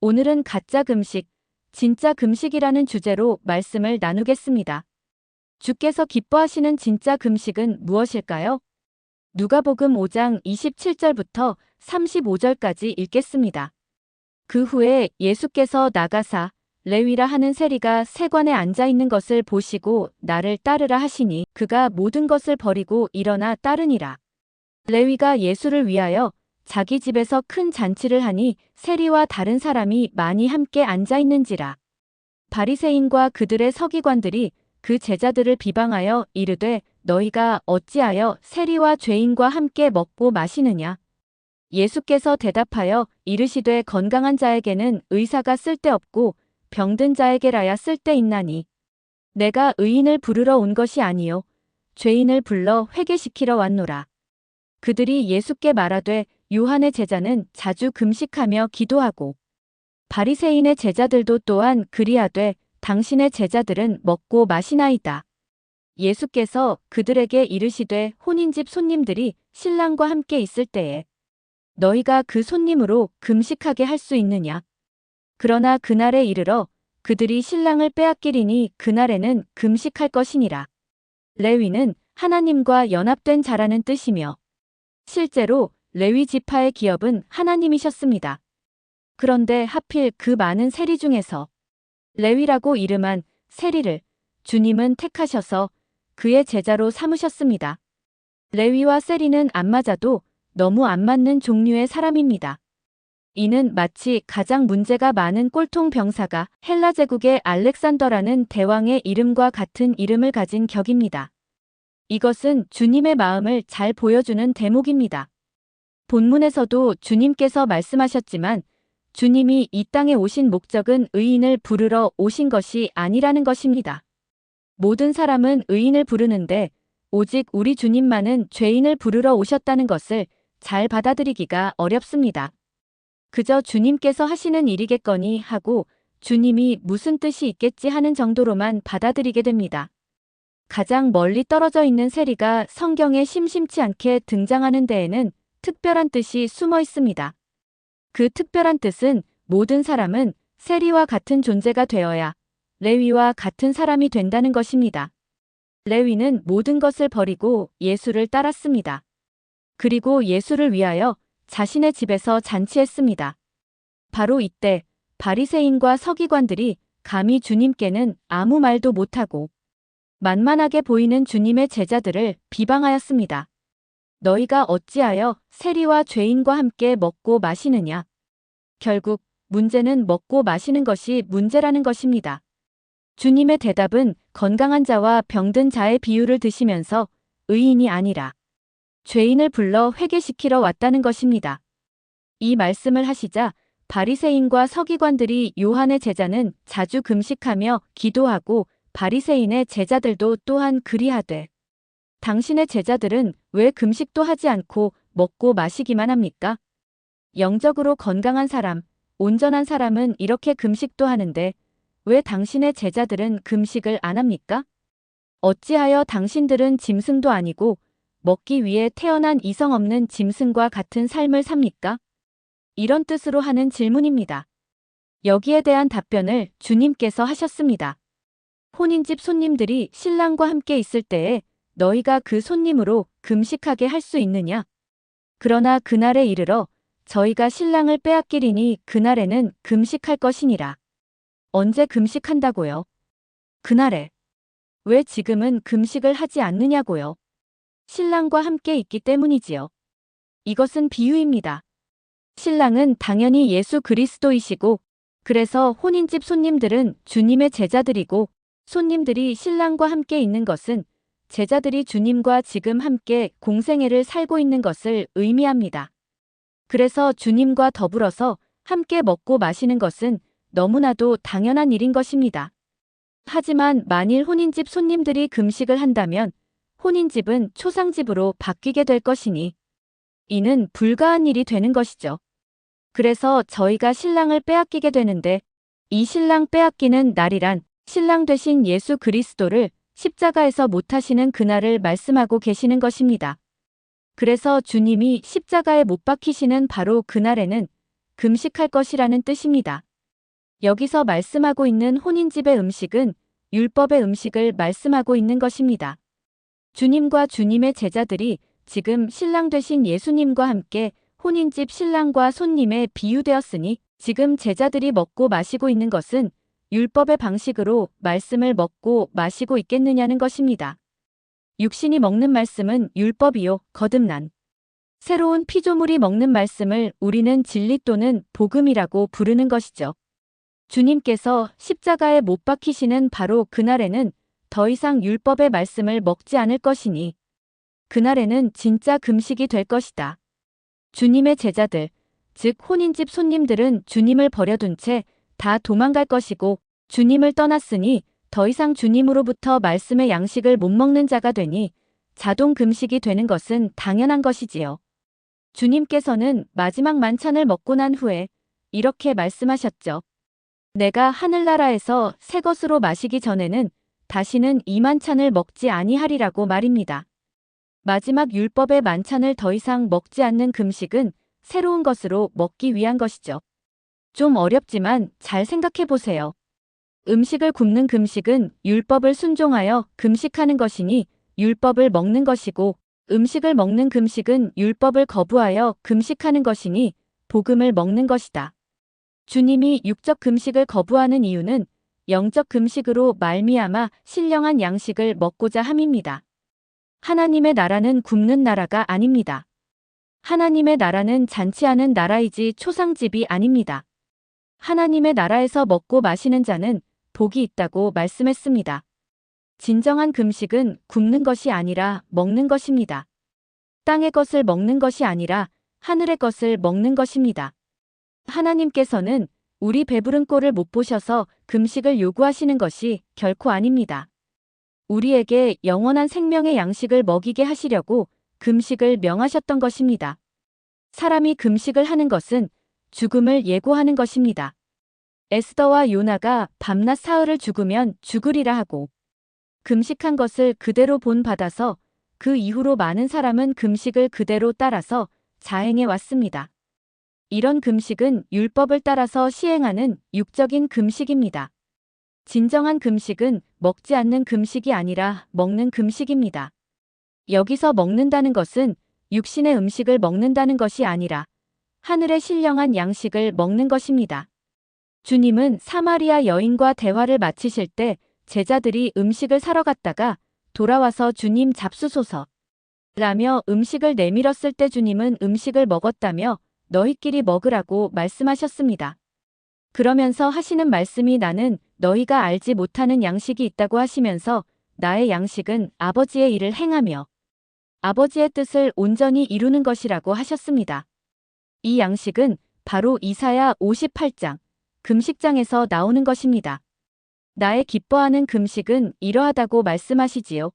오늘은 가짜 금식, 진짜 금식이라는 주제로 말씀을 나누겠습니다. 주께서 기뻐하시는 진짜 금식은 무엇일까요? 누가복음 5장 27절부터 35절까지 읽겠습니다. 그 후에 예수께서 나가사 레위라 하는 세리가 세관에 앉아 있는 것을 보시고 나를 따르라 하시니 그가 모든 것을 버리고 일어나 따르니라. 레위가 예수를 위하여 자기 집에서 큰 잔치를 하니 세리와 다른 사람이 많이 함께 앉아 있는지라. 바리새인과 그들의 서기관들이 그 제자들을 비방하여 이르되 너희가 어찌하여 세리와 죄인과 함께 먹고 마시느냐. 예수께서 대답하여 이르시되 건강한 자에게는 의사가 쓸데없고 병든 자에게라야 쓸데있나니 내가 의인을 부르러 온 것이 아니요 죄인을 불러 회개시키러 왔노라. 그들이 예수께 말하되 요한의 제자는 자주 금식하며 기도하고 바리새인의 제자들도 또한 그리하되 당신의 제자들은 먹고 마시나이다. 예수께서 그들에게 이르시되 혼인집 손님들이 신랑과 함께 있을 때에 너희가 그 손님으로 금식하게 할 수 있느냐. 그러나 그날에 이르러 그들이 신랑을 빼앗기리니 그날에는 금식할 것이니라. 레위는 하나님과 연합된 자라는 뜻이며 실제로 레위 지파의 기업은 하나님이셨습니다. 그런데 하필 그 많은 세리 중에서 레위라고 이름한 세리를 주님은 택하셔서 그의 제자로 삼으셨습니다. 레위와 세리는 안 맞아도 너무 안 맞는 종류의 사람입니다. 이는 마치 가장 문제가 많은 꼴통 병사가 헬라 제국의 알렉산더라는 대왕의 이름과 같은 이름을 가진 격입니다. 이것은 주님의 마음을 잘 보여주는 대목입니다. 본문에서도 주님께서 말씀하셨지만 주님이 이 땅에 오신 목적은 의인을 부르러 오신 것이 아니라는 것입니다. 모든 사람은 의인을 부르는데 오직 우리 주님만은 죄인을 부르러 오셨다는 것을 잘 받아들이기가 어렵습니다. 그저 주님께서 하시는 일이겠거니 하고 주님이 무슨 뜻이 있겠지 하는 정도로만 받아들이게 됩니다. 가장 멀리 떨어져 있는 세리가 성경에 심심치 않게 등장하는 데에는 특별한 뜻이 숨어 있습니다. 그 특별한 뜻은 모든 사람은 세리와 같은 존재가 되어야 레위와 같은 사람이 된다는 것입니다. 레위는 모든 것을 버리고 예수를 따랐습니다. 그리고 예수를 위하여 자신의 집에서 잔치했습니다. 바로 이때 바리새인과 서기관들이 감히 주님께는 아무 말도 못하고 만만하게 보이는 주님의 제자들을 비방하였습니다. 너희가 어찌하여 세리와 죄인과 함께 먹고 마시느냐. 결국 문제는 먹고 마시는 것이 문제라는 것입니다. 주님의 대답은 건강한 자와 병든 자의 비유를 드시면서 의인이 아니라 죄인을 불러 회개시키러 왔다는 것입니다. 이 말씀을 하시자 바리새인과 서기관들이 요한의 제자는 자주 금식하며 기도하고 바리새인의 제자들도 또한 그리하되 당신의 제자들은 왜 금식도 하지 않고 먹고 마시기만 합니까? 영적으로 건강한 사람, 온전한 사람은 이렇게 금식도 하는데 왜 당신의 제자들은 금식을 안 합니까? 어찌하여 당신들은 짐승도 아니고 먹기 위해 태어난 이성 없는 짐승과 같은 삶을 삽니까? 이런 뜻으로 하는 질문입니다. 여기에 대한 답변을 주님께서 하셨습니다. 혼인집 손님들이 신랑과 함께 있을 때에 너희가 그 손님으로 금식하게 할 수 있느냐? 그러나 그날에 이르러 저희가 신랑을 빼앗기리니 그날에는 금식할 것이니라. 언제 금식한다고요? 그날에. 왜 지금은 금식을 하지 않느냐고요? 신랑과 함께 있기 때문이지요. 이것은 비유입니다. 신랑은 당연히 예수 그리스도이시고 그래서 혼인집 손님들은 주님의 제자들이고 손님들이 신랑과 함께 있는 것은 제자들이 주님과 지금 함께 공생애를 살고 있는 것을 의미합니다. 그래서 주님과 더불어서 함께 먹고 마시는 것은 너무나도 당연한 일인 것입니다. 하지만 만일 혼인집 손님들이 금식을 한다면 혼인집은 초상집으로 바뀌게 될 것이니 이는 불가한 일이 되는 것이죠. 그래서 저희가 신랑을 빼앗기게 되는데 이 신랑 빼앗기는 날이란 신랑 되신 예수 그리스도를 십자가에서 못 하시는 그날을 말씀하고 계시는 것입니다. 그래서 주님이 십자가에 못 박히시는 바로 그날에는 금식할 것이라는 뜻입니다. 여기서 말씀하고 있는 혼인집의 음식은 율법의 음식을 말씀하고 있는 것입니다. 주님과 주님의 제자들이 지금 신랑 되신 예수님과 함께 혼인집 신랑과 손님에 비유되었으니 지금 제자들이 먹고 마시고 있는 것은 율법의 방식으로 말씀을 먹고 마시고 있겠느냐는 것입니다. 육신이 먹는 말씀은 율법이요 거듭난 새로운 피조물이 먹는 말씀을 우리는 진리 또는 복음이라고 부르는 것이죠. 주님께서 십자가에 못 박히시는 바로 그날에는 더 이상 율법의 말씀을 먹지 않을 것이니 그날에는 진짜 금식이 될 것이다. 주님의 제자들, 즉 혼인집 손님들은 주님을 버려둔 채 다 도망갈 것이고 주님을 떠났으니 더 이상 주님으로부터 말씀의 양식을 못 먹는 자가 되니 자동 금식이 되는 것은 당연한 것이지요. 주님께서는 마지막 만찬을 먹고 난 후에 이렇게 말씀하셨죠. 내가 하늘나라에서 새 것으로 마시기 전에는 다시는 이 만찬을 먹지 아니하리라고 말입니다. 마지막 율법의 만찬을 더 이상 먹지 않는 금식은 새로운 것으로 먹기 위한 것이죠. 좀 어렵지만 잘 생각해 보세요. 음식을 굽는 금식은 율법을 순종하여 금식하는 것이니 율법을 먹는 것이고 음식을 먹는 금식은 율법을 거부하여 금식하는 것이니 복음을 먹는 것이다. 주님이 육적 금식을 거부하는 이유는 영적 금식으로 말미암아 신령한 양식을 먹고자 함입니다. 하나님의 나라는 굽는 나라가 아닙니다. 하나님의 나라는 잔치하는 나라이지 초상집이 아닙니다. 하나님의 나라에서 먹고 마시는 자는 복이 있다고 말씀했습니다. 진정한 금식은 굽는 것이 아니라 먹는 것입니다. 땅의 것을 먹는 것이 아니라 하늘의 것을 먹는 것입니다. 하나님께서는 우리 배부른 꼴을 못 보셔서 금식을 요구하시는 것이 결코 아닙니다. 우리에게 영원한 생명의 양식을 먹이게 하시려고 금식을 명하셨던 것입니다. 사람이 금식을 하는 것은 죽음을 예고하는 것입니다. 에스더와 요나가 밤낮 사흘을 죽으면 죽으리라 하고 금식한 것을 그대로 본받아서 그 이후로 많은 사람은 금식을 그대로 따라서 자행해 왔습니다. 이런 금식은 율법을 따라서 시행하는 육적인 금식입니다. 진정한 금식은 먹지 않는 금식이 아니라 먹는 금식입니다. 여기서 먹는다는 것은 육신의 음식을 먹는다는 것이 아니라 하늘의 신령한 양식을 먹는 것입니다. 주님은 사마리아 여인과 대화를 마치실 때 제자들이 음식을 사러 갔다가 돌아와서 주님 잡수소서 라며 음식을 내밀었을 때 주님은 음식을 먹었다며 너희끼리 먹으라고 말씀하셨습니다. 그러면서 하시는 말씀이 나는 너희가 알지 못하는 양식이 있다고 하시면서 나의 양식은 아버지의 일을 행하며 아버지의 뜻을 온전히 이루는 것이라고 하셨습니다. 이 양식은 바로 이사야 58장 금식장에서 나오는 것입니다. 나의 기뻐하는 금식은 이러하다고 말씀하시지요.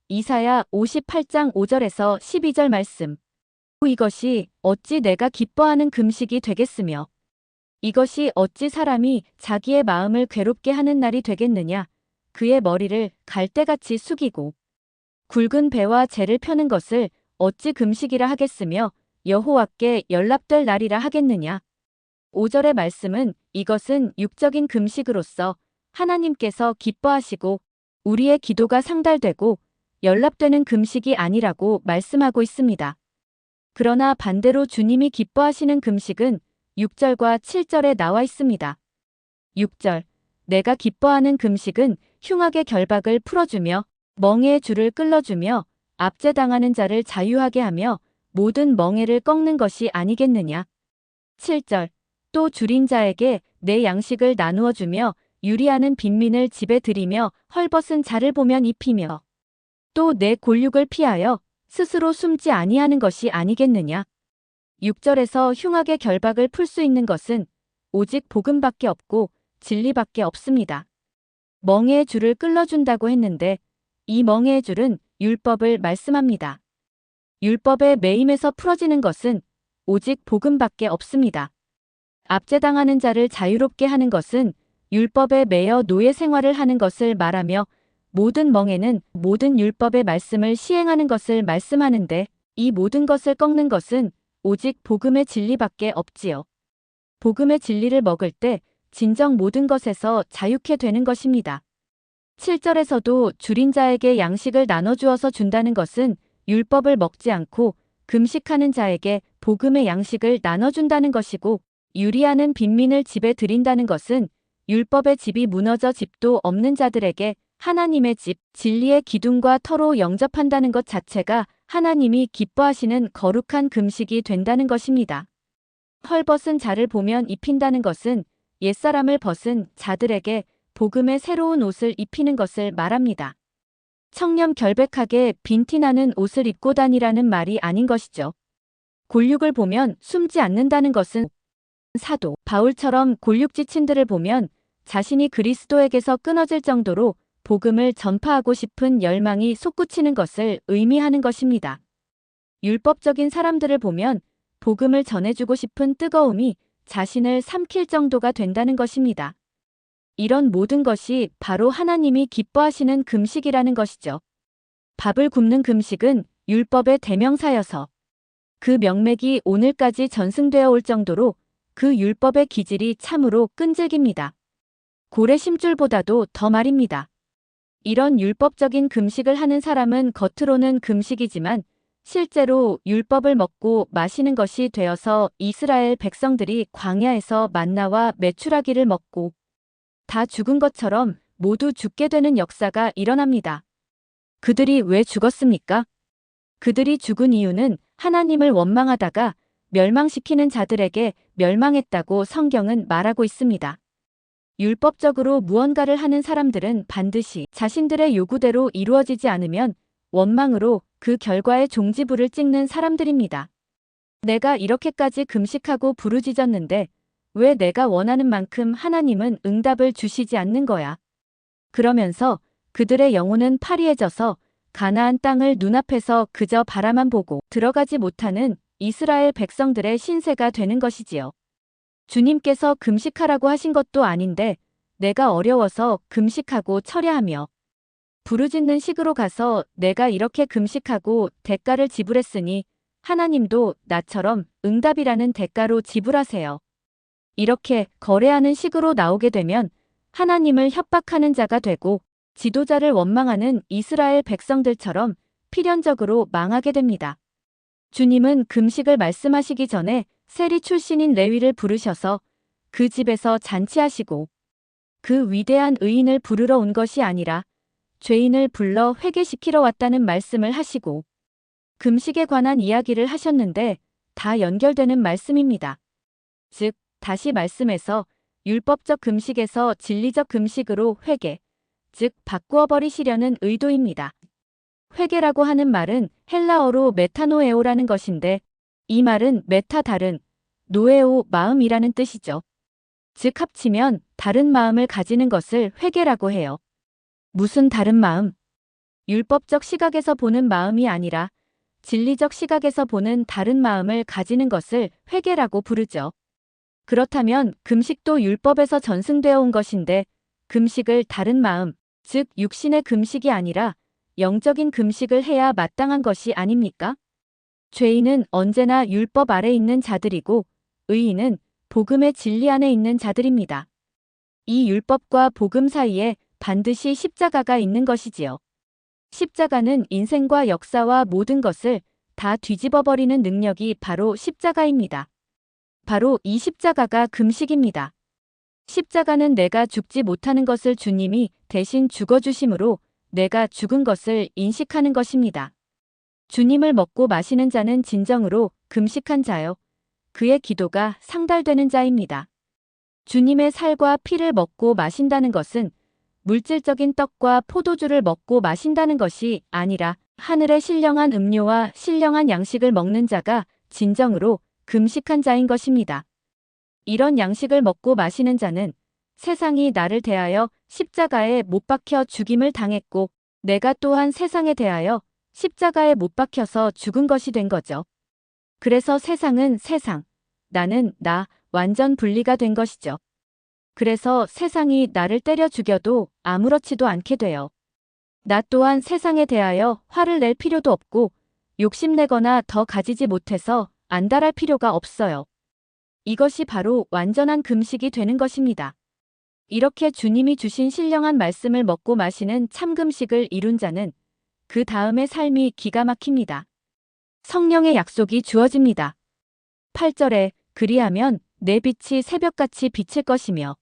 이사야 58장 5절에서 12절 말씀. 이것이 어찌 내가 기뻐하는 금식이 되겠으며 이것이 어찌 사람이 자기의 마음을 괴롭게 하는 날이 되겠느냐. 그의 머리를 갈대같이 숙이고 굵은 배와 재를 펴는 것을 어찌 금식이라 하겠으며 여호와께 연락될 날이라 하겠느냐. 5절의 말씀은 이것은 육적인 금식으로서 하나님께서 기뻐하시고 우리의 기도가 상달되고 연락되는 금식이 아니라고 말씀하고 있습니다. 그러나 반대로 주님이 기뻐하시는 금식은 6절과 7절에 나와 있습니다. 6절 내가 기뻐하는 금식은 흉악의 결박을 풀어주며 멍에의 줄을 끌어주며 압제당하는 자를 자유하게 하며 모든 멍에를 꺾는 것이 아니겠느냐. 7절 또 줄인 자에게 내 양식을 나누어 주며 유리하는 빈민을 집에 들이며 헐벗은 자를 보면 입히며 또 내 골육을 피하여 스스로 숨지 아니하는 것이 아니겠느냐. 6절에서 흉악의 결박을 풀 수 있는 것은 오직 복음밖에 없고 진리밖에 없습니다. 멍에의 줄을 끌어준다고 했는데 이 멍에의 줄은 율법을 말씀합니다. 율법의 매임에서 풀어지는 것은 오직 복음밖에 없습니다. 압제당하는 자를 자유롭게 하는 것은 율법에 매여 노예 생활을 하는 것을 말하며 모든 멍에는 모든 율법의 말씀을 시행하는 것을 말씀하는데 이 모든 것을 꺾는 것은 오직 복음의 진리밖에 없지요. 복음의 진리를 먹을 때 진정 모든 것에서 자유케 되는 것입니다. 7절에서도 줄인 자에게 양식을 나눠주어서 준다는 것은 율법을 먹지 않고 금식하는 자에게 복음의 양식을 나눠준다는 것이고, 유리하는 빈민을 집에 들인다는 것은 율법의 집이 무너져 집도 없는 자들에게 하나님의 집, 진리의 기둥과 터로 영접한다는 것 자체가 하나님이 기뻐하시는 거룩한 금식이 된다는 것입니다. 헐벗은 자를 보면 입힌다는 것은 옛사람을 벗은 자들에게 복음의 새로운 옷을 입히는 것을 말합니다. 청렴 결백하게 빈티나는 옷을 입고 다니라는 말이 아닌 것이죠. 골육을 보면 숨지 않는다는 것은 사도 바울처럼 골육지친들을 보면 자신이 그리스도에게서 끊어질 정도로 복음을 전파하고 싶은 열망이 솟구치는 것을 의미하는 것입니다. 율법적인 사람들을 보면 복음을 전해주고 싶은 뜨거움이 자신을 삼킬 정도가 된다는 것입니다. 이런 모든 것이 바로 하나님이 기뻐하시는 금식이라는 것이죠. 밥을 굶는 금식은 율법의 대명사여서 그 명맥이 오늘까지 전승되어 올 정도로 그 율법의 기질이 참으로 끈질깁니다. 고래 심줄보다도 더 말입니다. 이런 율법적인 금식을 하는 사람은 겉으로는 금식이지만 실제로 율법을 먹고 마시는 것이 되어서 이스라엘 백성들이 광야에서 만나와 메추라기를 먹고 다 죽은 것처럼 모두 죽게 되는 역사가 일어납니다. 그들이 왜 죽었습니까? 그들이 죽은 이유는 하나님을 원망하다가 멸망시키는 자들에게 멸망했다고 성경은 말하고 있습니다. 율법적으로 무언가를 하는 사람들은 반드시 자신들의 요구대로 이루어지지 않으면 원망으로 그 결과의 종지부를 찍는 사람들입니다. 내가 이렇게까지 금식하고 부르짖었는데 왜 내가 원하는 만큼 하나님은 응답을 주시지 않는 거야? 그러면서 그들의 영혼은 파리해져서 가나안 땅을 눈앞에서 그저 바라만 보고 들어가지 못하는 이스라엘 백성들의 신세가 되는 것이지요. 주님께서 금식하라고 하신 것도 아닌데 내가 어려워서 금식하고 철야하며 부르짖는 식으로 가서 내가 이렇게 금식하고 대가를 지불했으니 하나님도 나처럼 응답이라는 대가로 지불하세요. 이렇게 거래하는 식으로 나오게 되면 하나님을 협박하는 자가 되고 지도자를 원망하는 이스라엘 백성들처럼 필연적으로 망하게 됩니다. 주님은 금식을 말씀하시기 전에 세리 출신인 레위를 부르셔서 그 집에서 잔치하시고 그 위대한 의인을 부르러 온 것이 아니라 죄인을 불러 회개시키러 왔다는 말씀을 하시고 금식에 관한 이야기를 하셨는데 다 연결되는 말씀입니다. 즉, 다시 말씀해서 율법적 금식에서 진리적 금식으로 회개, 즉 바꾸어 버리시려는 의도입니다. 회개라고 하는 말은 헬라어로 메타노에오라는 것인데 이 말은 메타 다른, 노에오 마음이라는 뜻이죠. 즉 합치면 다른 마음을 가지는 것을 회개라고 해요. 무슨 다른 마음? 율법적 시각에서 보는 마음이 아니라 진리적 시각에서 보는 다른 마음을 가지는 것을 회개라고 부르죠. 그렇다면 금식도 율법에서 전승되어 온 것인데 금식을 다른 마음, 즉 육신의 금식이 아니라 영적인 금식을 해야 마땅한 것이 아닙니까? 죄인은 언제나 율법 아래 있는 자들이고 의인은 복음의 진리 안에 있는 자들입니다. 이 율법과 복음 사이에 반드시 십자가가 있는 것이지요. 십자가는 인생과 역사와 모든 것을 다 뒤집어버리는 능력이 바로 십자가입니다. 바로 이 십자가가 금식입니다. 십자가는 내가 죽지 못하는 것을 주님이 대신 죽어주심으로 내가 죽은 것을 인식하는 것입니다. 주님을 먹고 마시는 자는 진정으로 금식한 자요. 그의 기도가 상달되는 자입니다. 주님의 살과 피를 먹고 마신다는 것은 물질적인 떡과 포도주를 먹고 마신다는 것이 아니라 하늘의 신령한 음료와 신령한 양식을 먹는 자가 진정으로 금식한 자인 것입니다. 이런 양식을 먹고 마시는 자는 세상이 나를 대하여 십자가에 못 박혀 죽임을 당했고 내가 또한 세상에 대하여 십자가에 못 박혀서 죽은 것이 된 거죠. 그래서 세상은 세상, 나는 나 완전 분리가 된 것이죠. 그래서 세상이 나를 때려 죽여도 아무렇지도 않게 돼요. 나 또한 세상에 대하여 화를 낼 필요도 없고 욕심내거나 더 가지지 못해서 안달할 필요가 없어요. 이것이 바로 완전한 금식이 되는 것입니다. 이렇게 주님이 주신 신령한 말씀을 먹고 마시는 참금식을 이룬 자는 그 다음의 삶이 기가 막힙니다. 성령의 약속이 주어집니다. 8절에 그리하면 내 빛이 새벽같이 비칠 것이며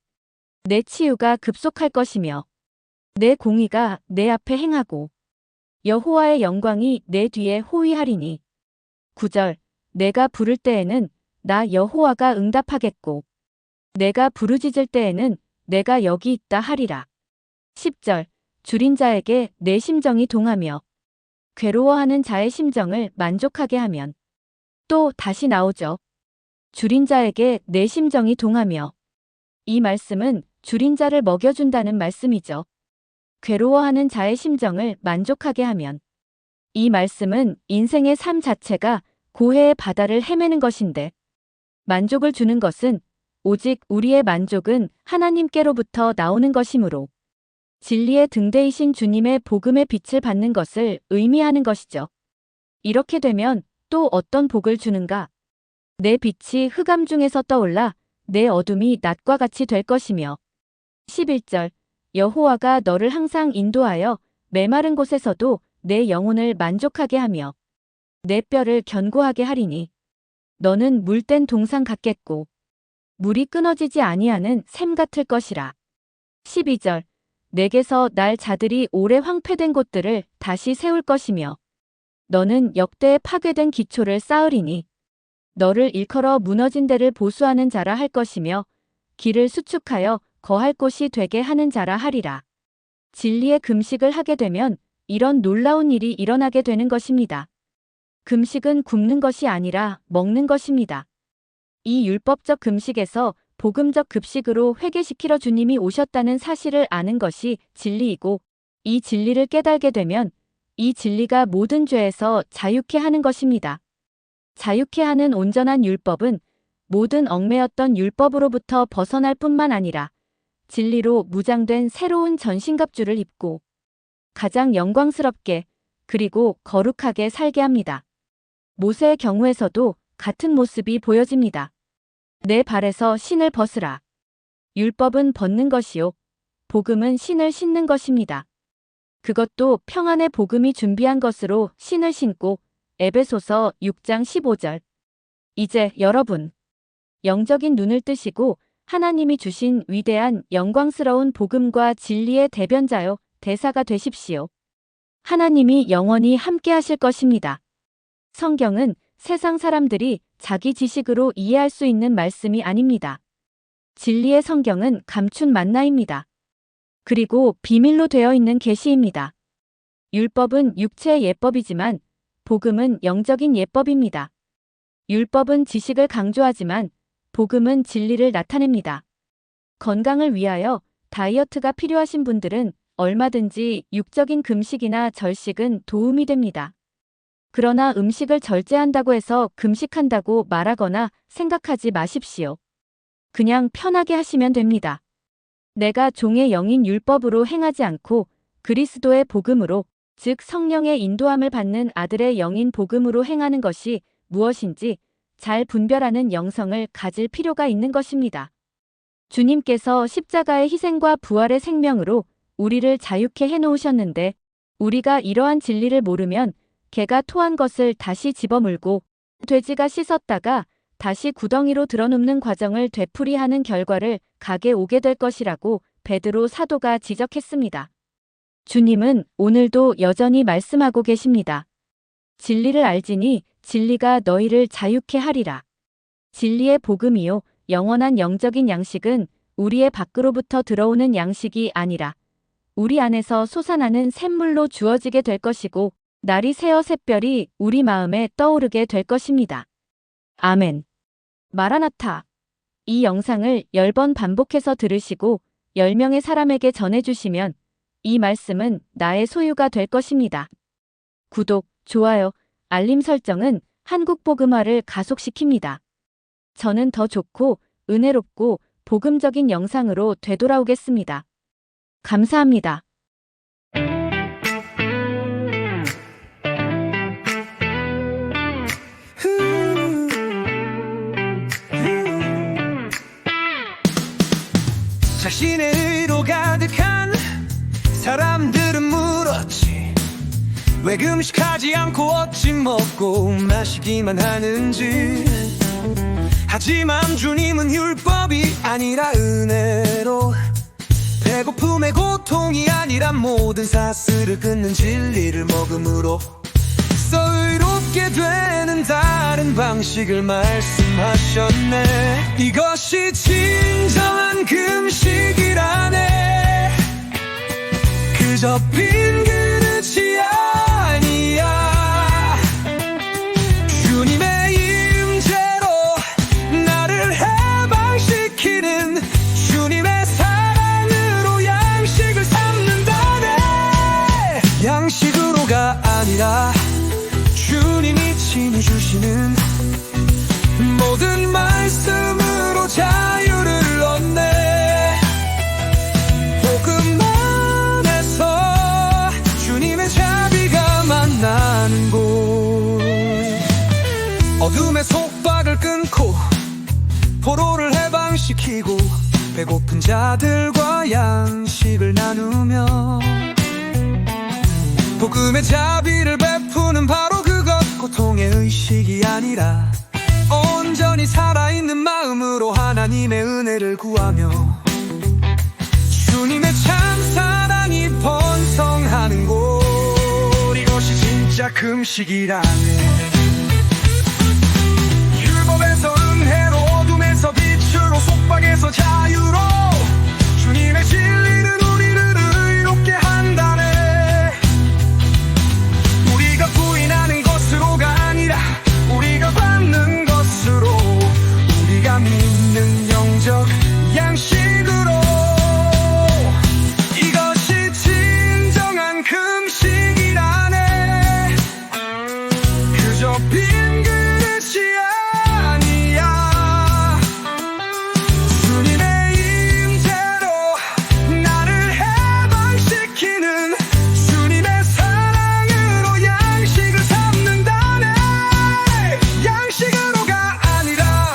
내 치유가 급속할 것이며 내 공의가 내 앞에 행하고 여호와의 영광이 내 뒤에 호위하리니 9절 내가 부를 때에는 나 여호와가 응답하겠고 내가 부르짖을 때에는 내가 여기 있다 하리라. 10절 줄인 자에게 내 심정이 동하며 괴로워하는 자의 심정을 만족하게 하면 또 다시 나오죠. 줄인 자에게 내 심정이 동하며 이 말씀은 줄인 자를 먹여준다는 말씀이죠. 괴로워하는 자의 심정을 만족하게 하면 이 말씀은 인생의 삶 자체가 고해의 바다를 헤매는 것인데 만족을 주는 것은 오직 우리의 만족은 하나님께로부터 나오는 것이므로 진리의 등대이신 주님의 복음의 빛을 받는 것을 의미하는 것이죠. 이렇게 되면 또 어떤 복을 주는가? 내 빛이 흑암 중에서 떠올라 내 어둠이 낮과 같이 될 것이며 11절 여호와가 너를 항상 인도하여 메마른 곳에서도 내 영혼을 만족하게 하며 내 뼈를 견고하게 하리니 너는 물된 동상 같겠고 물이 끊어지지 아니하는 샘 같을 것이라. 12절 내게서 날 자들이 오래 황폐된 곳들을 다시 세울 것이며 너는 역대에 파괴된 기초를 쌓으리니 너를 일컬어 무너진 데를 보수하는 자라 할 것이며 길을 수축하여 거할 곳이 되게 하는 자라 하리라. 진리의 금식을 하게 되면 이런 놀라운 일이 일어나게 되는 것입니다. 금식은 굶는 것이 아니라 먹는 것입니다. 이 율법적 금식에서 복음적 급식으로 회개시키러 주님이 오셨다는 사실을 아는 것이 진리이고 이 진리를 깨달게 되면 이 진리가 모든 죄에서 자유케 하는 것입니다. 자유케 하는 온전한 율법은 모든 얽매였던 율법으로부터 벗어날 뿐만 아니라 진리로 무장된 새로운 전신갑주를 입고 가장 영광스럽게 그리고 거룩하게 살게 합니다. 모세의 경우에서도 같은 모습이 보여집니다. 내 발에서 신을 벗으라. 율법은 벗는 것이요 복음은 신을 신는 것입니다. 그것도 평안의 복음이 준비한 것으로 신을 신고 에베소서 6장 15절 이제 여러분 영적인 눈을 뜨시고 하나님이 주신 위대한 영광스러운 복음과 진리의 대변자요 대사가 되십시오. 하나님이 영원히 함께 하실 것입니다. 성경은 세상 사람들이 자기 지식으로 이해할 수 있는 말씀이 아닙니다. 진리의 성경은 감춘 만나입니다. 그리고 비밀로 되어 있는 계시입니다. 율법은 육체의 예법이지만 복음은 영적인 예법입니다. 율법은 지식을 강조하지만 복음은 진리를 나타냅니다. 건강을 위하여 다이어트가 필요하신 분들은 얼마든지 육적인 금식이나 절식은 도움이 됩니다. 그러나 음식을 절제한다고 해서 금식한다고 말하거나 생각하지 마십시오. 그냥 편하게 하시면 됩니다. 내가 종의 영인 율법으로 행하지 않고 그리스도의 복음으로 즉 성령의 인도함을 받는 아들의 영인 복음으로 행하는 것이 무엇인지 잘 분별하는 영성을 가질 필요가 있는 것입니다. 주님께서 십자가의 희생과 부활의 생명으로 우리를 자유케 해놓으셨는데 우리가 이러한 진리를 모르면 개가 토한 것을 다시 집어물고 돼지가 씻었다가 다시 구덩이로 들어눕는 과정을 되풀이하는 결과를 가게 오게 될 것이라고 베드로 사도가 지적했습니다. 주님은 오늘도 여전히 말씀하고 계십니다. 진리를 알지니 진리가 너희를 자유케 하리라. 진리의 복음이요 영원한 영적인 양식은 우리의 밖으로부터 들어오는 양식이 아니라 우리 안에서 솟아나는 샘물로 주어지게 될 것이고 날이 새어 샛별이 우리 마음에 떠오르게 될 것입니다. 아멘. 마라나타. 이 영상을 10번 반복해서 들으시고 10명의 사람에게 전해주시면 이 말씀은 나의 소유가 될 것입니다. 구독, 좋아요, 알림 설정은 한국복음화를 가속시킵니다. 저는 더 좋고 은혜롭고 복음적인 영상으로 되돌아오겠습니다. 감사합니다. 자신의 의로 가득한 사람들은 물었지. 왜 금식하지 않고 어찌 먹고 마시기만 하는지. 하지만 주님은 율법이 아니라 은혜로, 배고픔의 고통이 아니라 모든 사슬을 끊는 진리를 먹음으로 의롭게 되는 다른 방식을 말씀하셨네. 이것이 진정한 금식이라네. 그저 빈 그릇이 아니야. 주님의 임재로 나를 해방시키는, 주님의 사랑으로 양식을 삼는다네. 양식으로가 아니라 주님이 친히 주시는 모든 말씀으로 자유를 얻네. 복음 안에서 주님의 자비가 만나는 곳. 어둠의 속박을 끊고 포로를 해방시키고 배고픈 자들과 양식을 나누며 복음의 자비를 베푸는 바로 그것, 고통의 의식이 아니라 온전히 살아있는 마음으로 하나님의 은혜를 구하며 주님의 참 사랑이 번성하는 곳. 이것이 진짜 금식이라네. 율법에서 은혜로, 어둠에서 빛으로, 속박에서 자유로 주님의 진리는 우리를 의롭게 한다네. 우리가 부인하는 것으로가 아니라 우리가 받는 것으로, 우리가 믿는 영적 양식으로. 이것이 진정한 금식이라네. 그저 빈 그릇이 아니야. 주님의 임재로 나를 해방시키는, 주님의 사랑으로 양식을 삼는다네. 양식으로가 아니라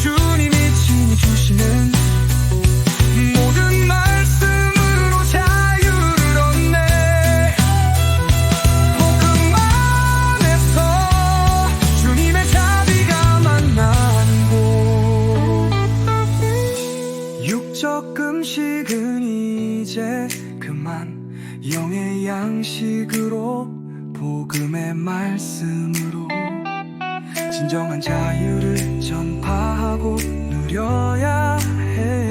주님이 친히 주시는 모든 말씀으로 자유를 얻네. 복음 안에서 주님의 자비가 만나는 곳. 육적 금식은 이제 그만, 영의 양식으로, 복음의 말씀으로 진정한 자유를 전파하고 누려야 해.